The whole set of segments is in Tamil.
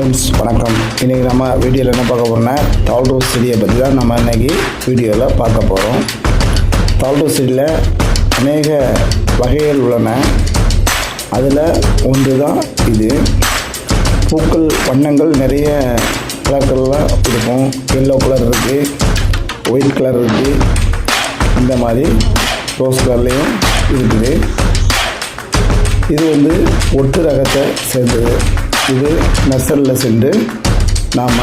ஃப்ரெண்ட்ஸ் வணக்கம். இன்றைக்கி நம்ம வீடியோவில் என்ன பார்க்க போகிறோம்னா தாள் ரோஸ் செடியை பற்றி தான் நம்ம இன்றைக்கி வீடியோவில் பார்க்க போகிறோம். தாள் ரோஸ் செடியில் அநேக வகைகள் உள்ளன. அதில் ஒன்று தான் இது. பூக்கள் வண்ணங்கள் நிறைய கலர்லாம் இருக்கும். எல்லோ கலர் இருக்குது, ஒயிட் கலர் இருக்குது, இந்த மாதிரி ரோஸ் கலர்லேயும் இருக்குது. இது ஒட்டு ரகத்தை சேர்ந்தது. இது நர்சரியில் சென்று நாம்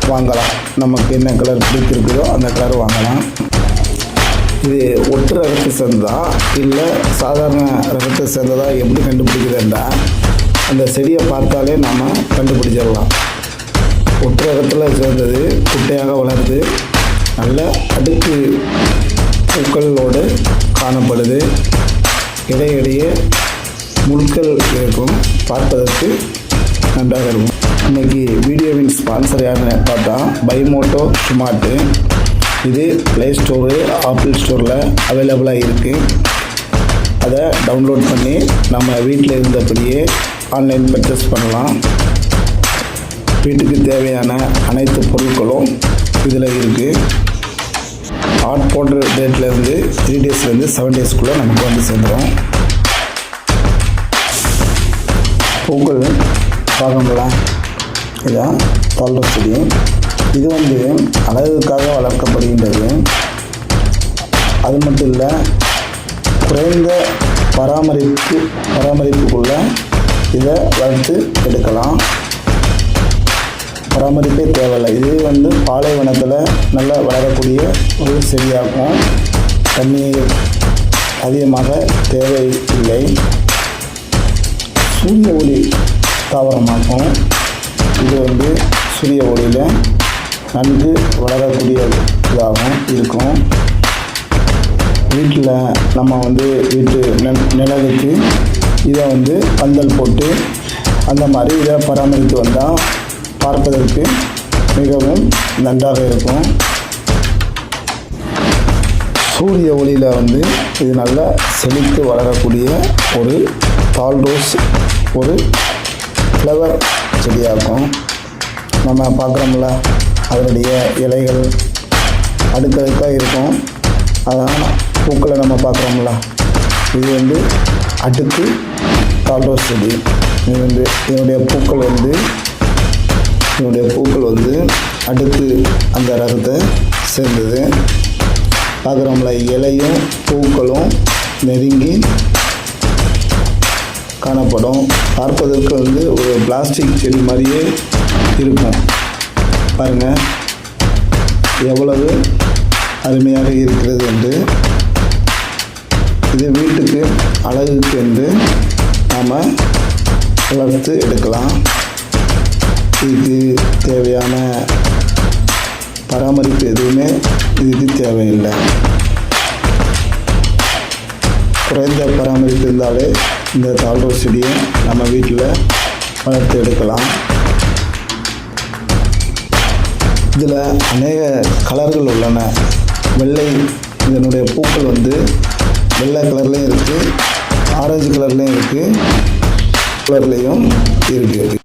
வாங்கலாம். நமக்கு என்ன கலர் பிடித்திருக்குதோ அந்த கலர் வாங்கலாம். இது ஒட்டு ரகத்தை சேர்ந்ததா இல்லை சாதாரண ரகத்தை சேர்ந்ததா எப்படி கண்டுபிடிக்குதுன்றா அந்த செடியை பார்த்தாலே நாம் கண்டுபிடிச்சிடலாம். ஒட்டு ரகத்தில் சேர்ந்தது குட்டையாக வளருது, நல்ல அடுக்கு பூக்களோடு காணப்படுது. இடையிடையே முட்கள் இருக்கும், பார்ப்பதற்கு நன்றாக இருக்கும். இன்றைக்கி வீடியோவின் ஸ்பான்சர் யாருன்னு பார்த்தா பைமோட்டோ ஸ்மார்ட்டு. இது ப்ளே ஸ்டோரு, ஆப்பிள் ஸ்டோரில் அவைலபிளாக இருக்குது. அதை டவுன்லோட் பண்ணி நம்ம வீட்டில் இருந்தபடியே ஆன்லைன் பர்ச்சேஸ் பண்ணலாம். வீட்டுக்கு தேவையான அனைத்து பொருட்களும் இதில் இருக்குது. ஆட் போன்ற டேட்லேருந்து 3 டேஸ்லேருந்து 7 டேஸ்க்குள்ளே நமக்கு சேர்ந்துடும். பூக்கள் பார்க்கணுங்களா, இதுதான் தாள் ரோஸ் செடி. இது அழகுக்காக வளர்க்கப்படுகின்றது. அது மட்டும் இல்லை, குறைந்த பராமரிப்புக்குள்ள இதை வளர்த்து எடுக்கலாம். பராமரிப்பே தேவையில்லை. இது பாலைவனத்தில் நல்லா வளரக்கூடிய ஒரு செடியாகும். தண்ணீர் அதிகமாக தேவையில்லை. சூரிய ஒளி தாவரமாகும். இது சூரிய ஒளியில் நன்கு வளரக்கூடிய இதாகவும் இருக்கும். வீட்டில் நம்ம வீட்டு நிழலுக்கு இதை பந்தல் போட்டு அந்த மாதிரி இதை பராமரித்து வந்தால் பார்ப்பதற்கு மிகவும் நன்றாக இருக்கும். சூரிய ஒளியில் இது நல்லா செழித்து வளரக்கூடிய ஒரு தாள் ரோஸ், ஒரு ஃப்ளவர் செடியாகும். நம்ம பார்க்குறோம்ல, அதனுடைய இலைகள் அடுக்கடுக்காக இருக்கும். அதான் பூக்களை நம்ம பார்க்குறோம்ல, இது அடுக்கு தாள் ரோஸ் செடி. இதனுடைய பூக்கள் அடுக்கு அந்த ரகத்தை சேர்ந்தது. பார்க்குறோம்ல, இலையும் பூக்களும் நெருங்கி காணப்படும். பார்ப்பதற்கு ஒரு பிளாஸ்டிக் செடி மாதிரியே இருக்கும். பாருங்கள் எவ்வளவு அருமையாக இருக்கிறது என்று. இது வீட்டுக்கு அழகுக்கு என்று நாம் வளர்த்து எடுக்கலாம். இதுக்கு தேவையான பராமரிப்பு எதுவுமே இதுக்கு தேவையில்லை. குறைந்த பராமரிப்பு இருந்தாலே இந்த தாள் ரோஸ் செடியை நம்ம வீட்டில் வளர்த்து எடுக்கலாம். இதில் அநேக கலர்கள் உள்ளன. வெள்ளை, இதனுடைய பூக்கள் வெள்ளை கலர்லேயும் இருக்குது, ஆரஞ்சு கலர்லேயும் இருக்குது, கலர்லேயும் இருக்குது.